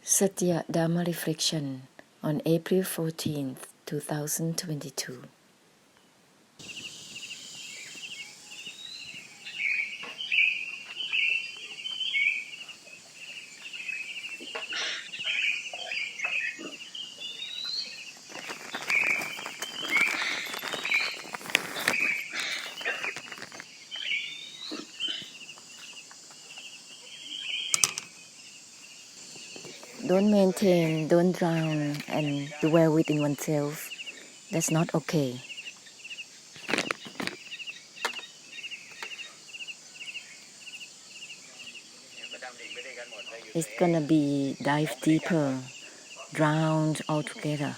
Satya Dharma Reflection on April 14th, 2022. Don't maintain, don't drown and dwell within oneself. That's not okay. It's gonna be dive deeper, drowned altogether.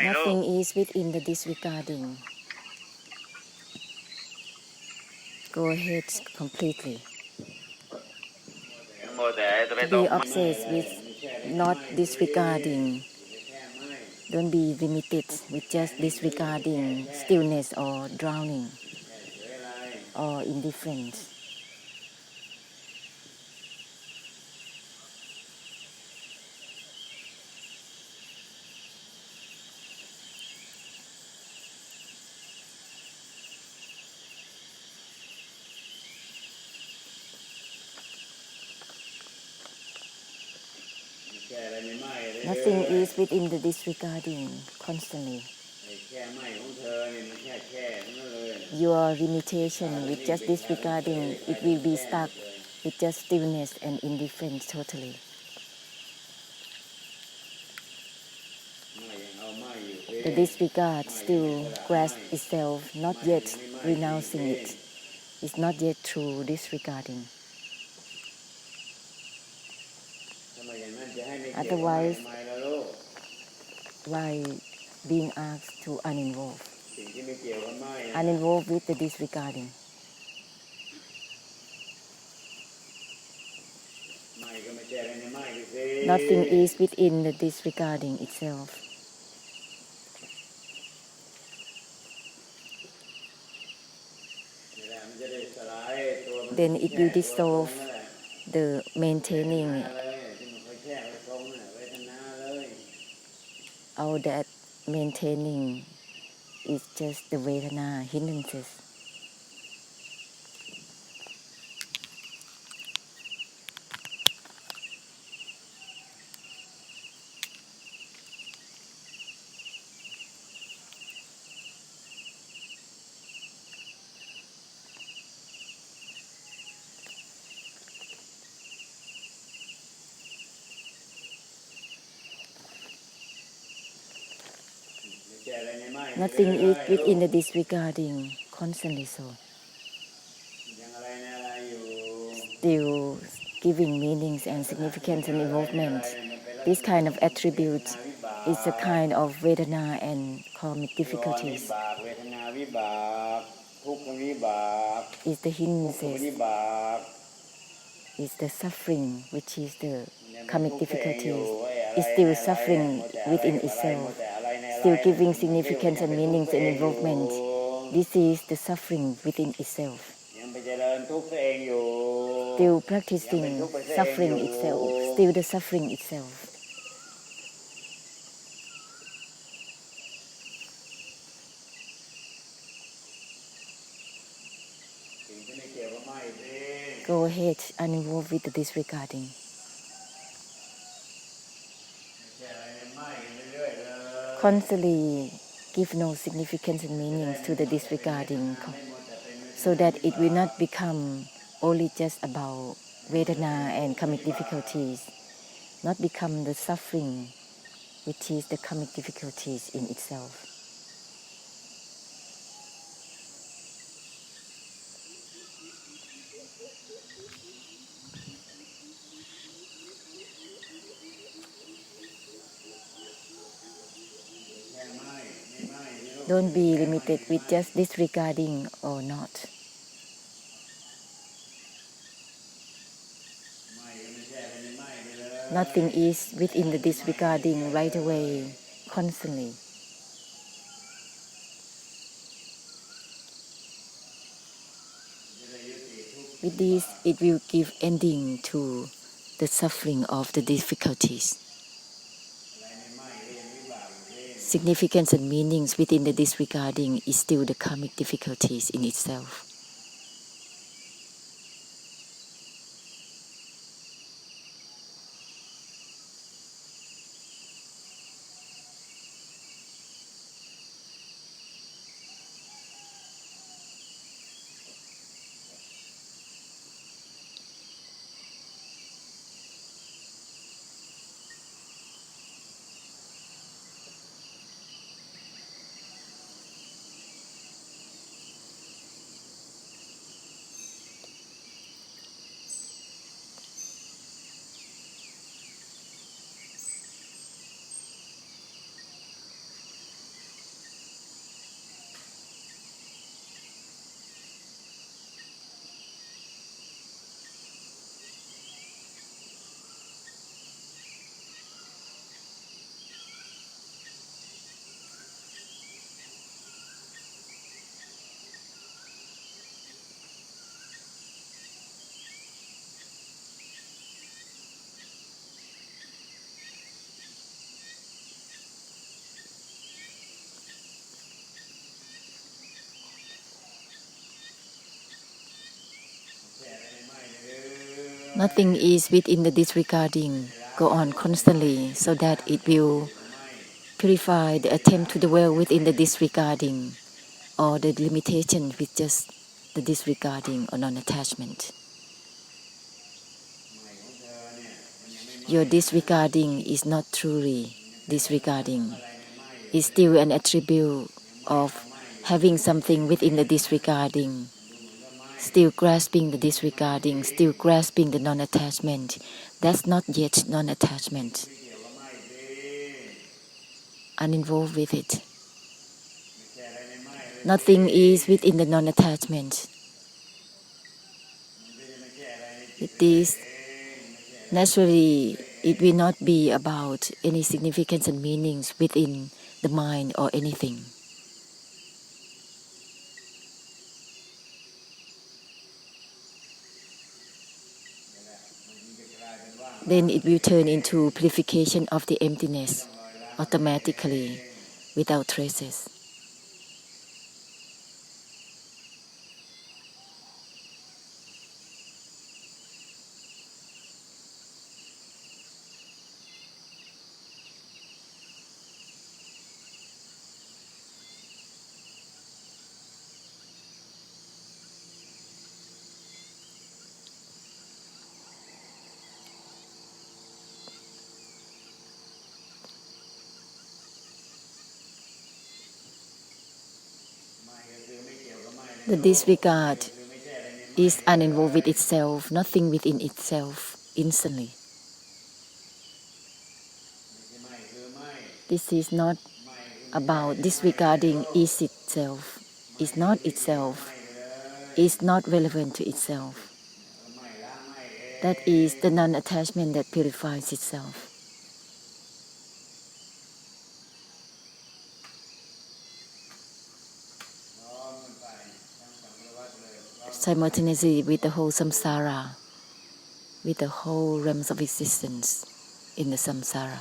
Nothing is within the disregarding. Go ahead completely. To be obsessed with not disregarding. Don't be limited with just disregarding stillness or drowning or indifference. Nothing is within the disregarding constantly. Your limitation with just disregarding, it will be stuck with just stillness and indifference totally. The disregard still grasps itself, not yet renouncing it. It's not yet true disregarding. Otherwise, why being asked to uninvolve? Uninvolve with the disregarding. Nothing is within the disregarding itself. Then it will dissolve the maintaining all that maintaining is just the Vedana hindrances. Nothing is within the disregarding, constantly so. Still giving meanings and significance and involvement. This kind of attribute is a kind of Vedana and karmic difficulties. Is the hindrances, is the suffering, which is the karmic difficulties, is still suffering within itself, still giving significance and meanings and involvement. This is the suffering within itself. Still practicing suffering itself, still the suffering itself. Go ahead, uninvolved with the disregarding. Constantly give no significance and meanings to the disregarding, so that it will not become only just about Vedana and karmic difficulties, not become the suffering, which is the karmic difficulties in itself. Don't be limited with just disregarding or not. Nothing is within the disregarding right away, constantly. With this, it will give ending to the suffering of the difficulties. Significance and meanings within the disregarding is still the karmic difficulties in itself. Nothing is within the disregarding. Go on constantly so that it will purify the attempt to dwell within the disregarding or the limitation with just the disregarding or non-attachment. Your disregarding is not truly disregarding. It's still an attribute of having something within the disregarding, still grasping the disregarding, still grasping the non-attachment. That's not yet non-attachment. Uninvolved with it. Nothing is within the non-attachment. With this, naturally, it will not be about any significance and meanings within the mind or anything. Then it will turn into purification of the emptiness automatically without traces. The disregard is uninvolved with itself, nothing within itself, instantly. This is not about disregarding is itself, is not itself, is not relevant to itself. That is the non-attachment that purifies itself. Simultaneously with the whole samsara, with the whole realms of existence in the samsara.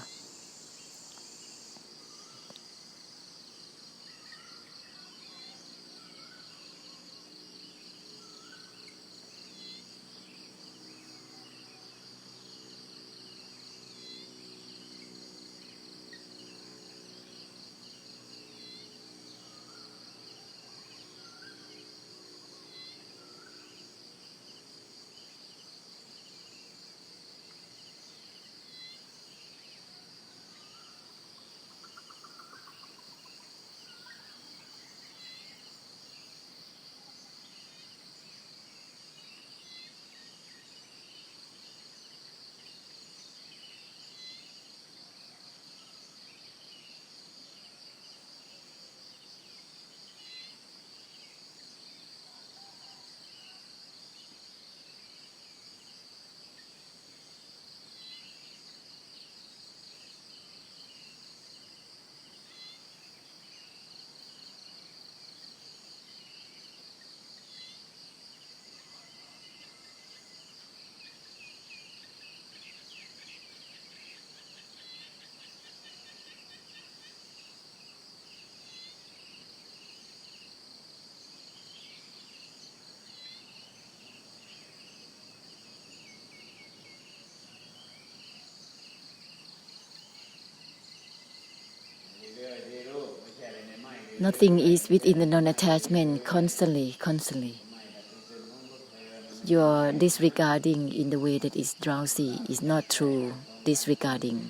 Nothing is within the non-attachment constantly. Your disregarding in the way that is drowsy is not true disregarding.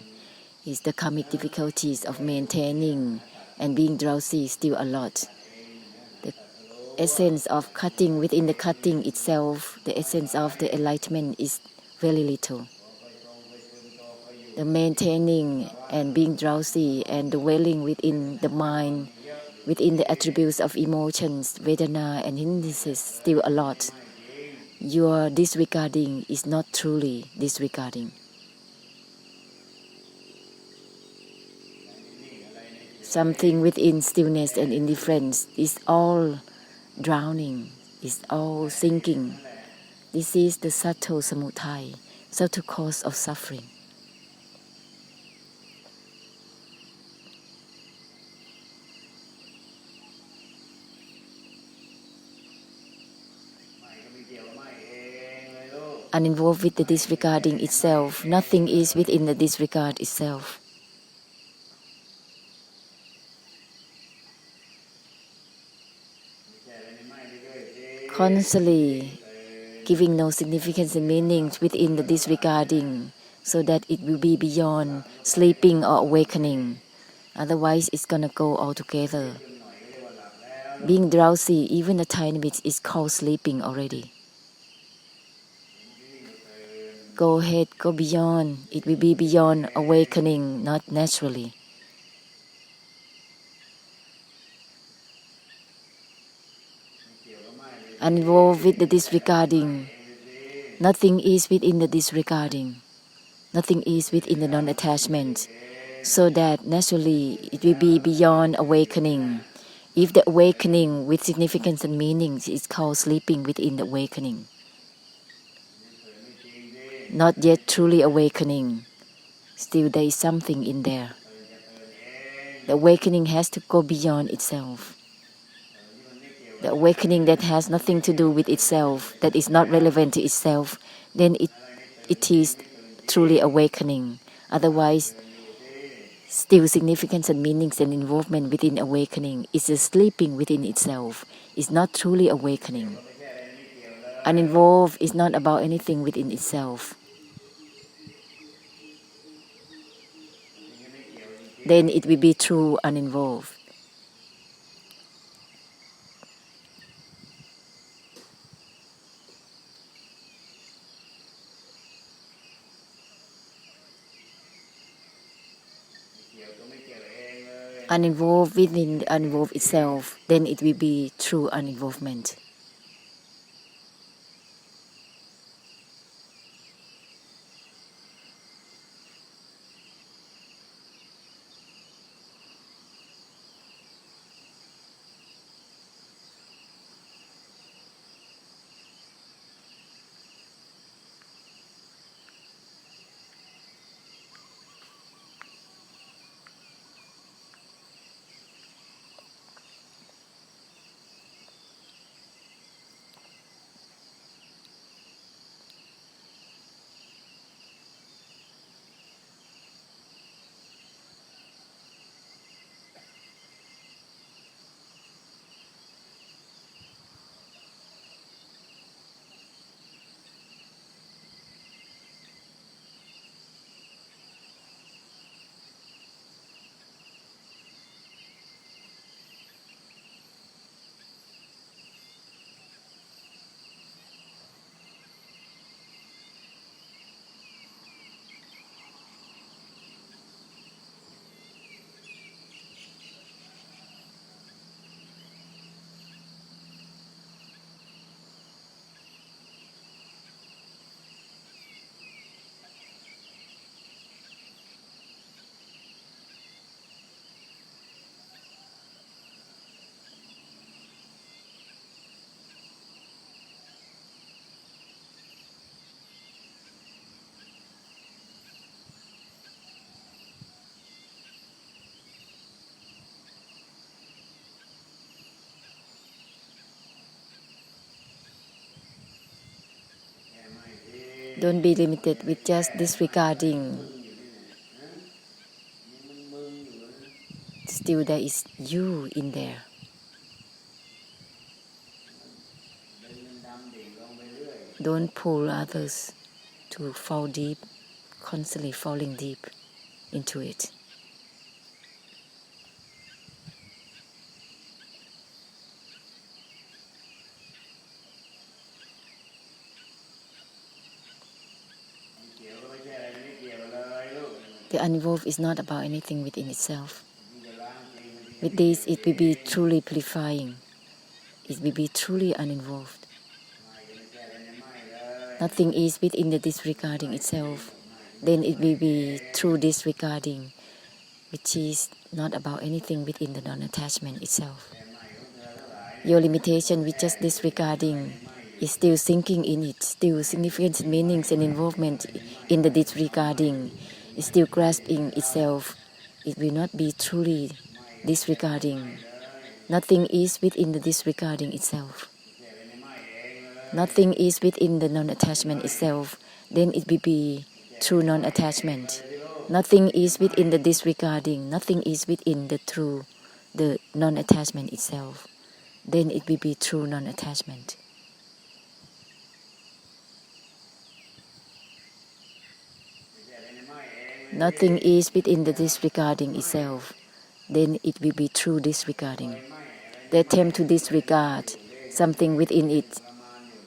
It's the karmic difficulties of maintaining and being drowsy still a lot. The essence of cutting within the cutting itself, the essence of the enlightenment is very little. The maintaining and being drowsy and dwelling within the mind, within the attributes of emotions, Vedana and hindrances still a lot. Your disregarding is not truly disregarding. Something within stillness and indifference is all drowning, is all sinking. This is the subtle samudaya, subtle cause of suffering. Uninvolved with the disregarding itself, nothing is within the disregard itself. Constantly giving no significance and meanings within the disregarding, so that it will be beyond sleeping or awakening. Otherwise, it's gonna go all together. Being drowsy, even a tiny bit, is called sleeping already. Go ahead, go beyond. It will be beyond awakening, not naturally. Uninvolved with the disregarding. Nothing is within the disregarding. Nothing is within the non-attachment. So that naturally it will be beyond awakening. If the awakening with significance and meanings is called sleeping within the awakening. Not yet truly awakening. Still there is something in there. The awakening has to go beyond itself. The awakening that has nothing to do with itself, that is not relevant to itself, then it is truly awakening. Otherwise, still significance and meanings and involvement within awakening is a sleeping within itself. It's not truly awakening. Uninvolved is not about anything within itself. Then it will be true uninvolved. Uninvolved within the uninvolved itself, then it will be true uninvolvement. Don't be limited with just disregarding. still there is you in there. Don't pull others to fall deep, constantly falling deep into it. The uninvolved is not about anything within itself. With this, it will be truly purifying. It will be truly uninvolved. Nothing is within the disregarding itself. Then it will be true disregarding, which is not about anything within the non-attachment itself. Your limitation with just disregarding is still sinking in it, still significant meanings and involvement in the disregarding, is still grasping itself. It will not be truly disregarding. Nothing is within the disregarding itself. Nothing is within the non-attachment itself. Then it will be true non-attachment. Nothing is within the disregarding. Nothing is within the true, the non-attachment itself. Then it will be true non-attachment. Nothing is within the disregarding itself. Then it will be true disregarding. The attempt to disregard something within it,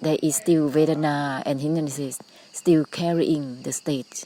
there is still Vedana and hindrances still carrying the state.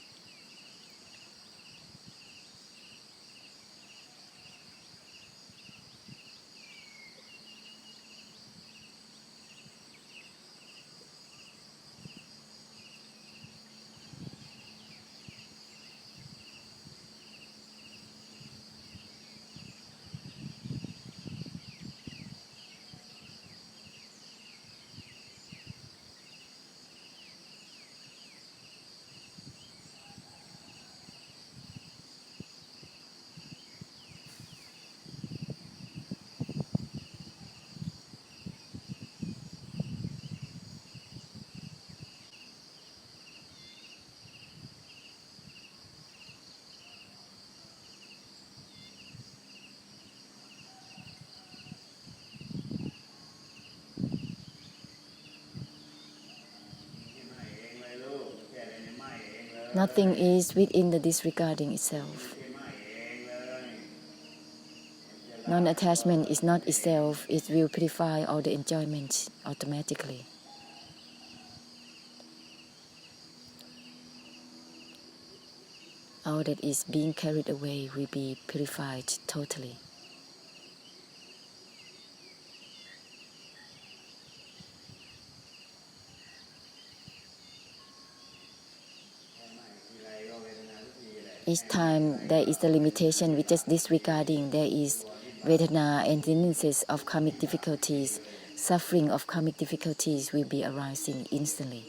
Nothing is within the disregarding itself. Non-attachment is not itself. It will purify all the enjoyment automatically. All that is being carried away will be purified totally. Each time there is a limitation with just disregarding, there is Vedana and tendencies of karmic difficulties, suffering of karmic difficulties will be arising instantly.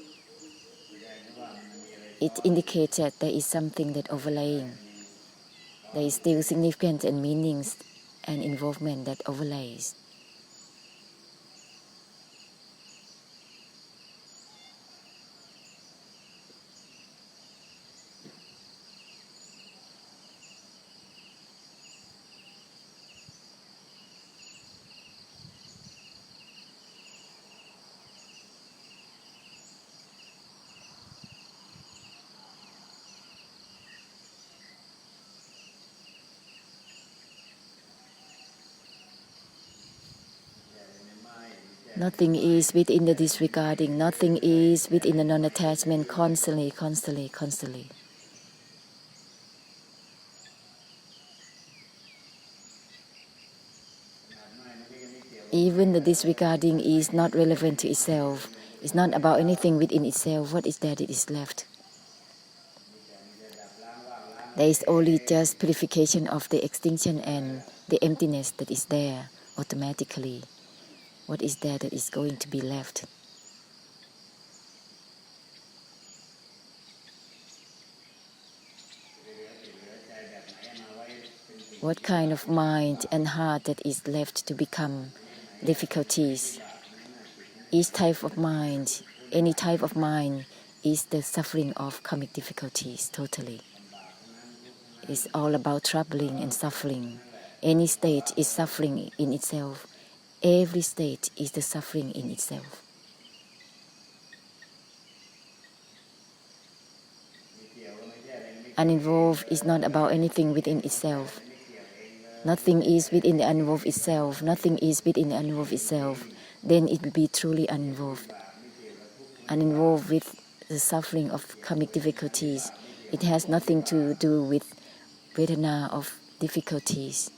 It indicates that there is something that overlaying. There is still significance and meanings and involvement that overlays. Nothing is within the disregarding. Nothing is within the non-attachment constantly, constantly, constantly. Even the disregarding is not relevant to itself. It's not about anything within itself. What is there that is left? There is only just purification of the extinction and the emptiness that is there automatically. What is there that is going to be left? What kind of mind and heart that is left to become difficulties? Each type of mind, any type of mind, is the suffering of karmic difficulties totally. It's all about troubling and suffering. Any state is suffering in itself. Every state is the suffering in itself. Uninvolved is not about anything within itself. Nothing is within the uninvolved itself. Nothing is within the uninvolved itself. Then it will be truly uninvolved. Uninvolved with the suffering of karmic difficulties. It has nothing to do with Vedana of difficulties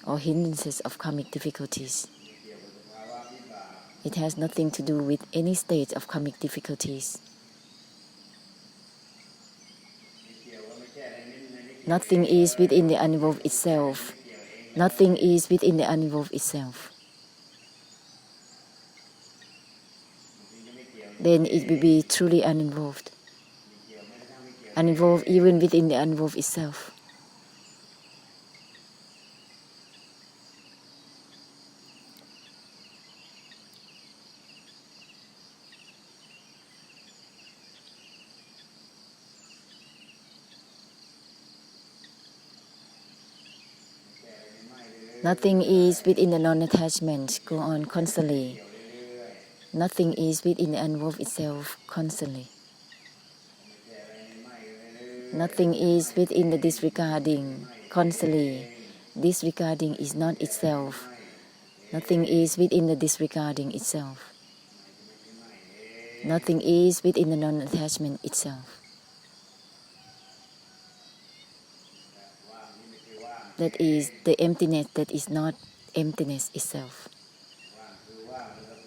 or hindrances of karmic difficulties. It has nothing to do with any state of karmic difficulties. Nothing is within the uninvolved itself. Nothing is within the uninvolved itself. Then it will be truly uninvolved. Uninvolved even within the uninvolved itself. Nothing is within the non-attachment, go on constantly. Nothing is within the uninvolved itself, constantly. Nothing is within the disregarding, constantly. Disregarding is not itself. Nothing is within the disregarding itself. Nothing is within the non-attachment itself. That is the emptiness that is not emptiness itself.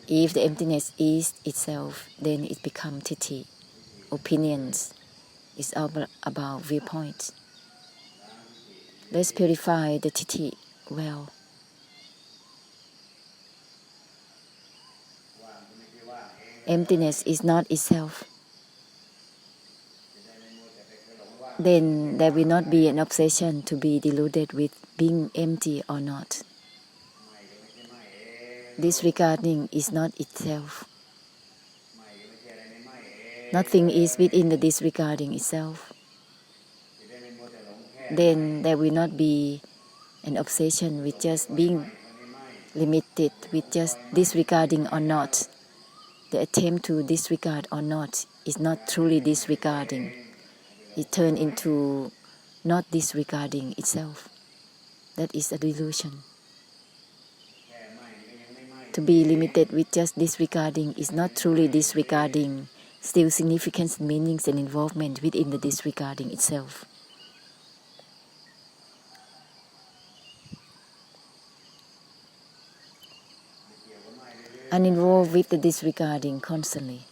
If the emptiness is itself, then it becomes titi, opinions. It's about viewpoints. Let's purify the titi well. Emptiness is not itself. Then there will not be an obsession to be deluded with being empty or not. Disregarding is not itself. Nothing is within the disregarding itself. Then there will not be an obsession with just being limited with just disregarding or not. The attempt to disregard or not is not truly disregarding. It turns into not disregarding itself. That is a delusion. To be limited with just disregarding is not truly disregarding, still significance, meanings and involvement within the disregarding itself. Uninvolved with the disregarding constantly.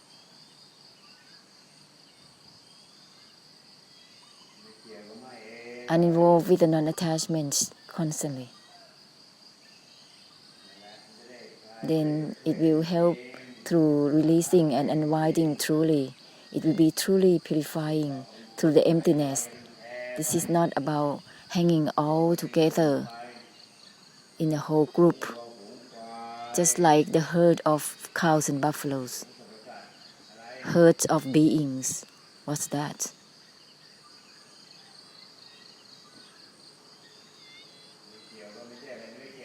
Uninvolved with the non-attachments constantly. Then it will help through releasing and unwinding truly. It will be truly purifying through the emptiness. This is not about hanging all together in a whole group, just like the herd of cows and buffaloes. Herds of beings. What's that?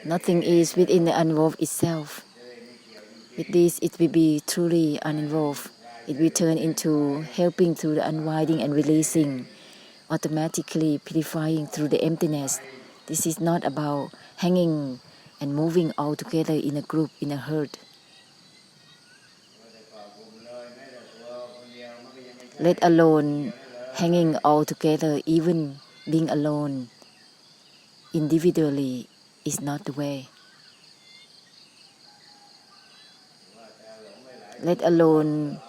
Nothing is within the uninvolved itself. With this, it will be truly uninvolved. It will turn into helping through the unwinding and releasing, automatically purifying through the emptiness. This is not about hanging and moving all together in a group, in a herd. Let alone hanging all together, even being alone individually is not the way. Let alone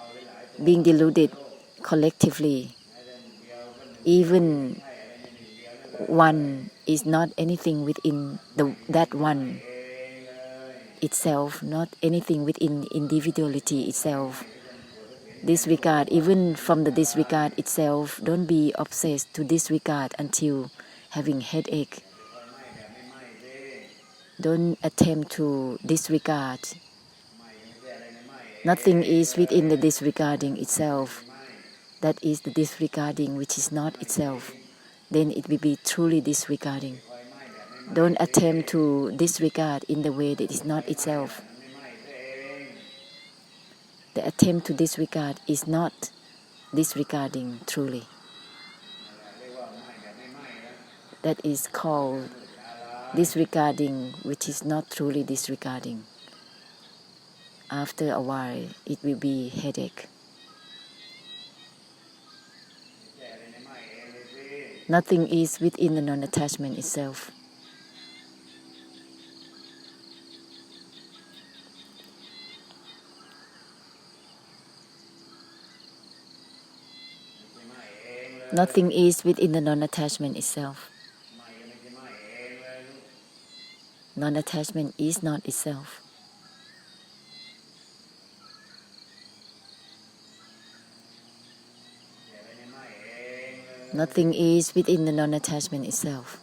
being deluded collectively. Even one is not anything within that one itself, not anything within individuality itself. Disregard, even from the disregard itself, don't be obsessed to disregard until having headache. Don't attempt to disregard. Nothing is within the disregarding itself. That is the disregarding which is not itself. Then it will be truly disregarding. Don't attempt to disregard in the way that is not itself. The attempt to disregard is not disregarding truly. That is called disregarding, which is not truly disregarding. After a while, it will be headache. Nothing is within the non-attachment itself. Nothing is within the non-attachment itself. Non-attachment is not itself. Nothing is within the non-attachment itself.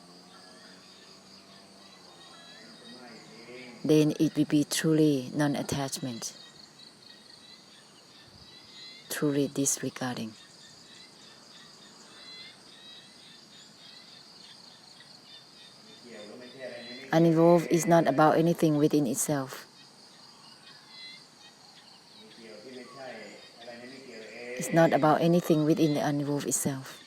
Then it will be truly non-attachment, truly disregarding. Uninvolved is not about anything within itself. It's not about anything within the uninvolved itself.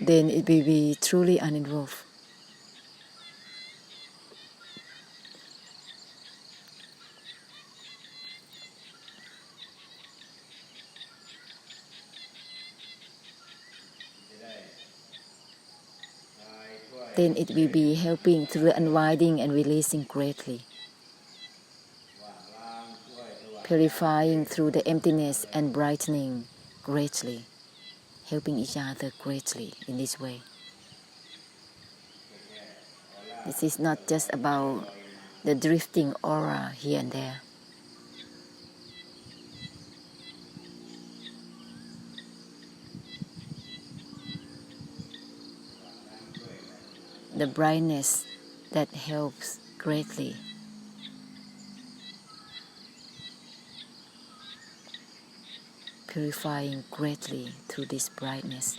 Then it will be truly uninvolved. Then it will be helping through the unwinding and releasing greatly. Purifying through the emptiness and brightening greatly. Helping each other greatly in this way. This is not just about the drifting aura here and there. The brightness that helps greatly. Purifying greatly through this brightness.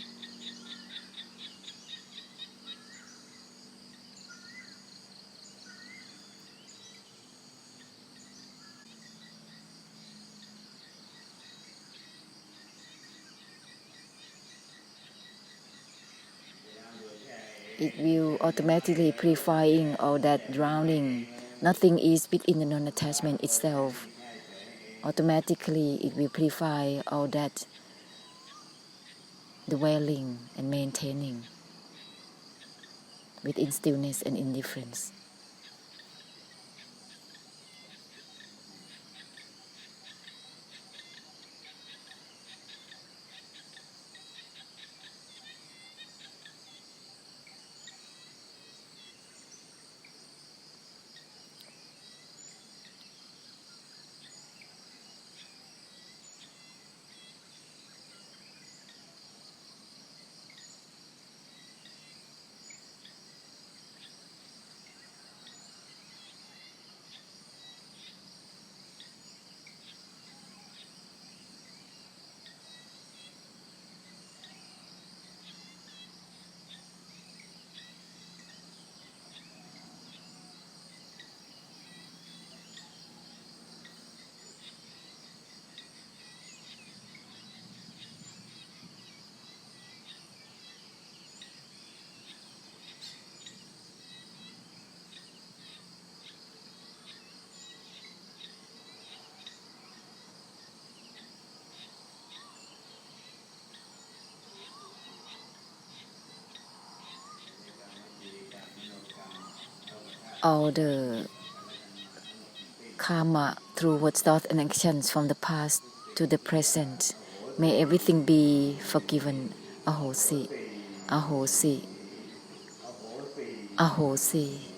It will automatically purifying all that drowning. Nothing is within the non-attachment itself. Automatically it will purify all that dwelling and maintaining within stillness and indifference. All the karma through words, thoughts and actions from the past to the present. May everything be forgiven. Ahosi, ahosi, ahosi.